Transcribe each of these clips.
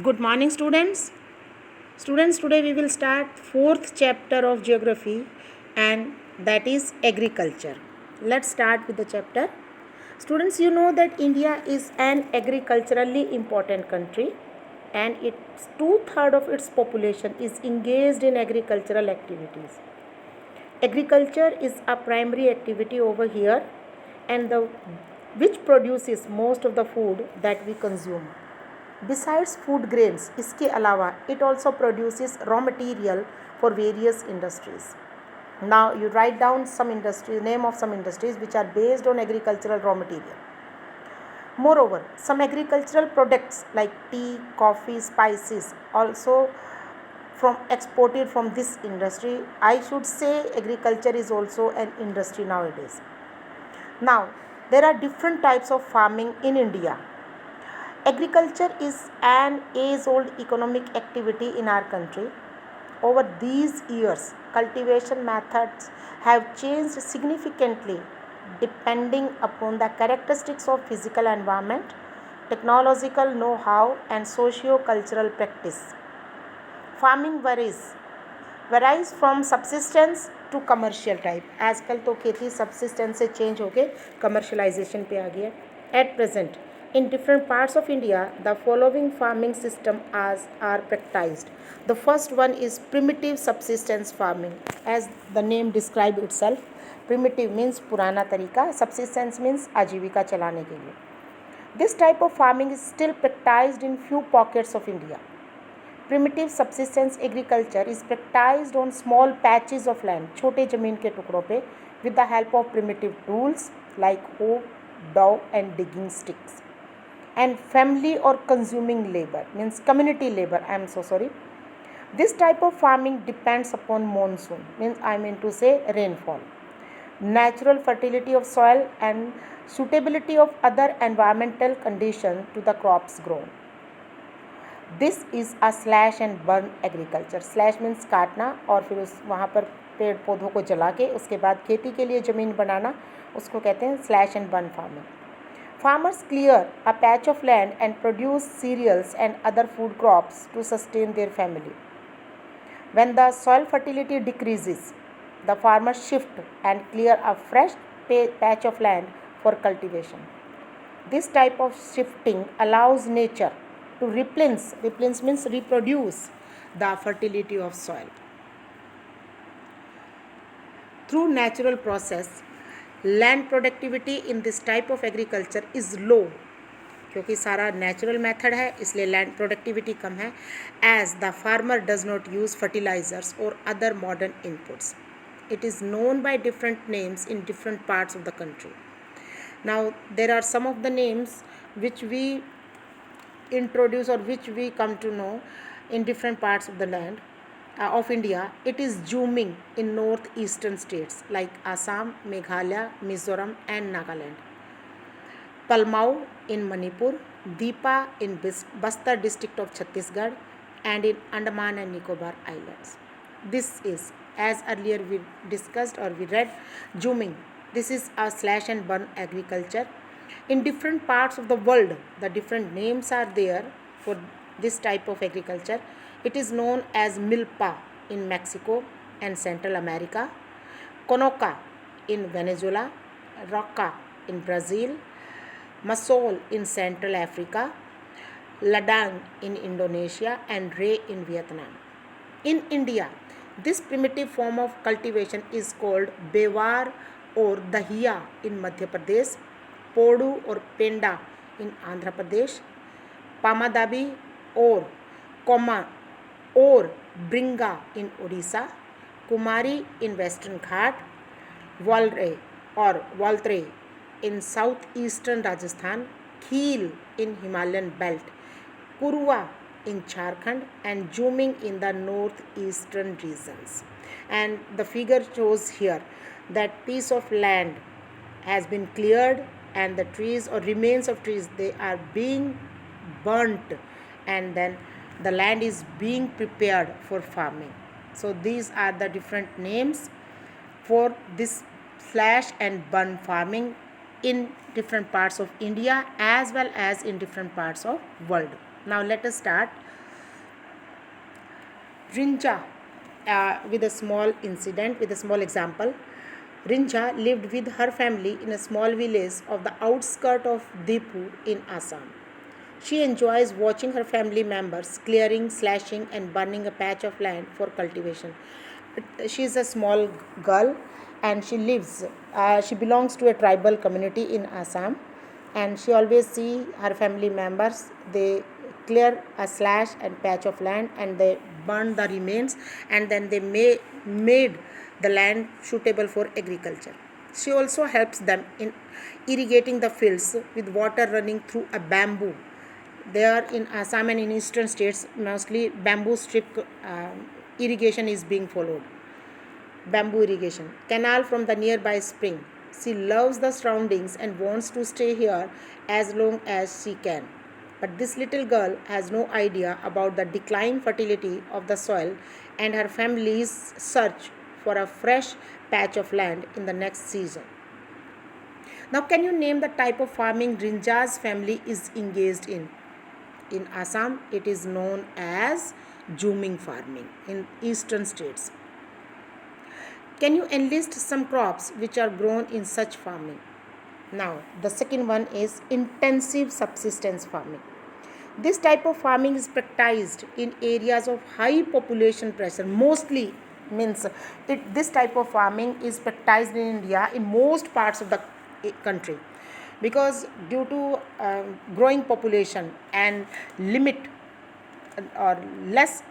Good morning, students. Students, today we will start fourth chapter of geography, and that is agriculture. Let's start with the chapter. Students, you know that India is an agriculturally important country, and it's two-thirds of its population is engaged in agricultural activities. Agriculture is a primary activity over here, and the which produces most of the food that we consume. Besides food grains, इसके अलावा it also produces raw material for various industries. Now you write down some industries, name of some industries which are based on agricultural raw material. Moreover, some agricultural products like tea, coffee, spices also exported from this industry. I should say agriculture is also an industry nowadays. Now there are different types of farming in India. Agriculture is an age-old economic activity in our country. Over these years, cultivation methods have changed significantly depending upon the characteristics of physical environment, technological know-how, and socio-cultural practice. Farming varies from subsistence to commercial type. आजकल तो खेती subsistence से change होके commercialization पे आ गया. At present, in different parts of India, the following farming system are practiced. The first one is primitive subsistence farming. As the name describes itself, primitive means पुराना तरीका, subsistence means आजीविका चलाने के लिए. This type of farming is still practiced in few pockets of India. Primitive subsistence agriculture is practiced on small patches of land, छोटे ज़मीन के टुकड़ों पे, with the help of primitive tools like hoe, dhow and digging sticks, and family or consuming labor means community labor. I am so sorry. This type of farming depends upon monsoon, means I mean to say rainfall, natural fertility of soil and suitability of other environmental conditions to the crops grown. This is a slash and burn agriculture. Slash means काटना और फिर उस वहाँ पर पेड़ पौधों को जला के उसके बाद खेती के लिए ज़मीन बनाना, उसको कहते हैं slash and burn farming. Farmers clear a patch of land and produce cereals and other food crops to sustain their family. When the soil fertility decreases, the farmers shift and clear a fresh patch of land for cultivation. This type of shifting allows nature to replenish means reproduce the fertility of soil. Through natural process, land productivity in this type of agriculture is low. क्योंकि सारा natural method है इसलिए land productivity कम है. As the farmer does not use fertilisers और other modern inputs. It is known by different names in different parts of the country. Now there are some of the names which we introduce or which we come to know in different parts of the land of India. It is zooming in northeastern states like Assam, Meghalaya, Mizoram and Nagaland. Palmau in Manipur, Deepa in Bastar district of Chhattisgarh and in Andaman and Nicobar Islands. This is, as earlier we discussed or we read, zooming. This is a slash and burn agriculture. In different parts of the world, the different names are there for this type of agriculture. It is known as milpa in Mexico and Central America, conoca in Venezuela, roca in Brazil, masol in Central Africa, ladang in Indonesia and ray in Vietnam. In India, this primitive form of cultivation is called bewar or dahiya in Madhya Pradesh, Podu और पेंडा इन आंध्र प्रदेश, पामादाबी और coma और ब्रिंगा इन उड़ीसा, कुमारी in western Ghat, Walre और Waltre in south eastern Rajasthan, Khil in Himalayan belt, Kurua in Jharkhand and zooming in the northeastern regions. And the figure shows here that piece of land has been cleared and the trees or remains of trees, they are being burnt and then the land is being prepared for farming. So these are the different names for this slash and burn farming in different parts of India as well as in different parts of world. Now let us start. Rinja, with a small incident, with a small example. Rinja lived with her family in a small village of the outskirts of Dipu in Assam. She enjoys watching her family members clearing, slashing, and burning a patch of land for cultivation. She is a small girl and she belongs to a tribal community in Assam, and she always see her family members, they clear a slash and patch of land and they burn the remains, and then they made the land suitable for agriculture. She also helps them in irrigating the fields with water running through a bamboo. There in Assam and in eastern states, mostly bamboo strip irrigation is being followed. Bamboo irrigation, canal from the nearby spring. She loves the surroundings and wants to stay here as long as she can. But this little girl has no idea about the declining fertility of the soil and her family's search for a fresh patch of land in the next season. Now, can you name the type of farming Rinja's family is engaged in? In Assam, it is known as Juming farming in eastern states. Can you enlist some crops which are grown in such farming? Now, the second one is intensive subsistence farming. This type of farming is practiced in areas of high population pressure. Mostly means this type of farming is practiced in India in most parts of the country, because due to growing population and limit or less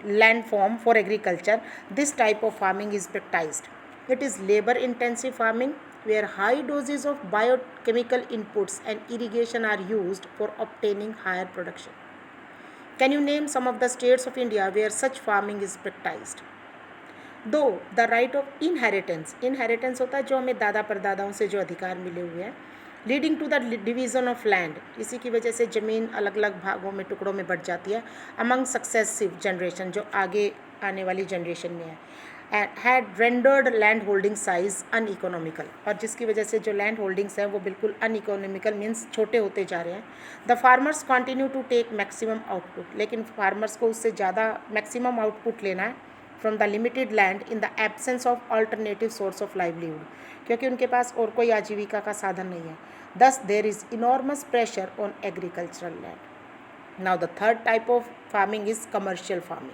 land form for agriculture, this type of farming is practiced. It is labor intensive farming where high doses of biochemical inputs and irrigation are used for obtaining higher production. Can you name some of the states of India where such farming is practiced? दो the right of inheritance होता है जो हमें दादा परदादाओं से जो अधिकार मिले हुए हैं, leading to the division of land, इसी की वजह से ज़मीन अलग अलग भागों में टुकड़ों में बढ़ जाती है अमंग सक्सेसिव जनरेशन, जो आगे आने वाली जनरेशन में है, had rendered land holding size uneconomical, और जिसकी वजह से जो लैंड होल्डिंग्स हैं वो बिल्कुल अनइकोनॉमिकल मीन्स छोटे होते जा रहे हैं. The farmers continue to take maximum output, लेकिन फार्मर्स को उससे ज़्यादा मैक्सिमम आउटपुट लेना है from the limited land in the absence of alternative source of livelihood, क्योंकि उनके पास और कोई आजीविका का साधन नहीं है. दस there is enormous pressure on agricultural land. Now the third type of farming is commercial farming.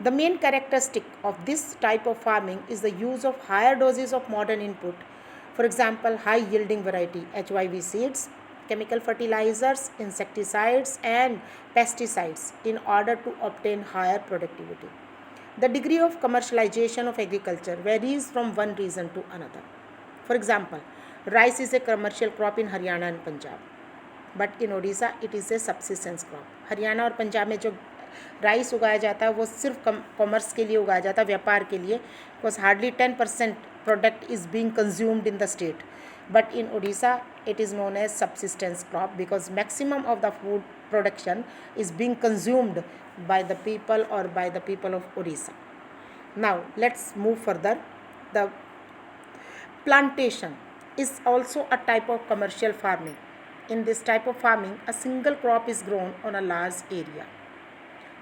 The main characteristic of this type of farming is the use of higher doses of modern input. For example, high yielding variety HYV seeds, chemical fertilizers, insecticides and pesticides in order to obtain higher productivity. The degree of commercialization of agriculture varies from one region to another. For example, rice is a commercial crop in Haryana and Punjab, but in Odisha it is a subsistence crop. Haryana और पंजाब में जो rice उगाया जाता है वो सिर्फ commerce के लिए उगाया जाता है, व्यापार के लिए, because hardly 10% product is being consumed in the state. But in Odisha it is known as subsistence crop because maximum of the food production is being consumed by the people or by the people of Odisha. Now let's move further. The plantation is also a type of commercial farming. In this type of farming, a single crop is grown on a large area.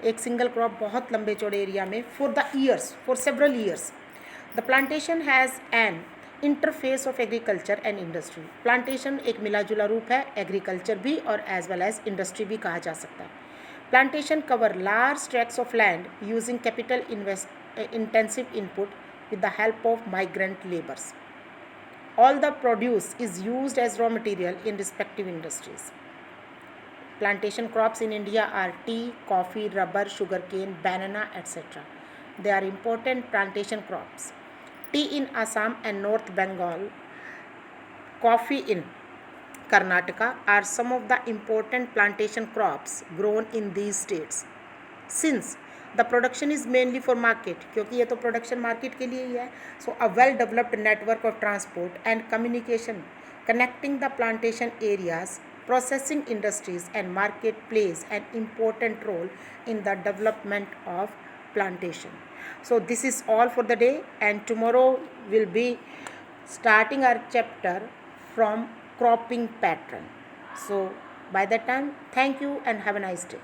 एक single crop बहुत लंबे चौड़े area में for several years. The plantation has an interface of agriculture and industry. Plantation एक मिला जुला रूप है, एग्रीकल्चर भी और एज वेल एज इंडस्ट्री भी कहा जा सकता है. Plantation cover large tracts of land using capital intensive input with the help of migrant labours. All the produce is used as raw material in respective industries. Plantation crops in India are tea, coffee, rubber, sugarcane, banana, etc. They are important plantation crops. Tea in Assam and North Bengal, coffee in Karnataka are some of the important plantation crops grown in these states. Since the production is mainly for market, क्योंकि ये तो production market के लिए ही है, so a well developed network of transport and communication connecting the plantation areas, processing industries and market plays an important role in the development of plantation. So this is all for the day, and tomorrow we'll be starting our chapter from cropping pattern. So By that time, thank you and have a nice day.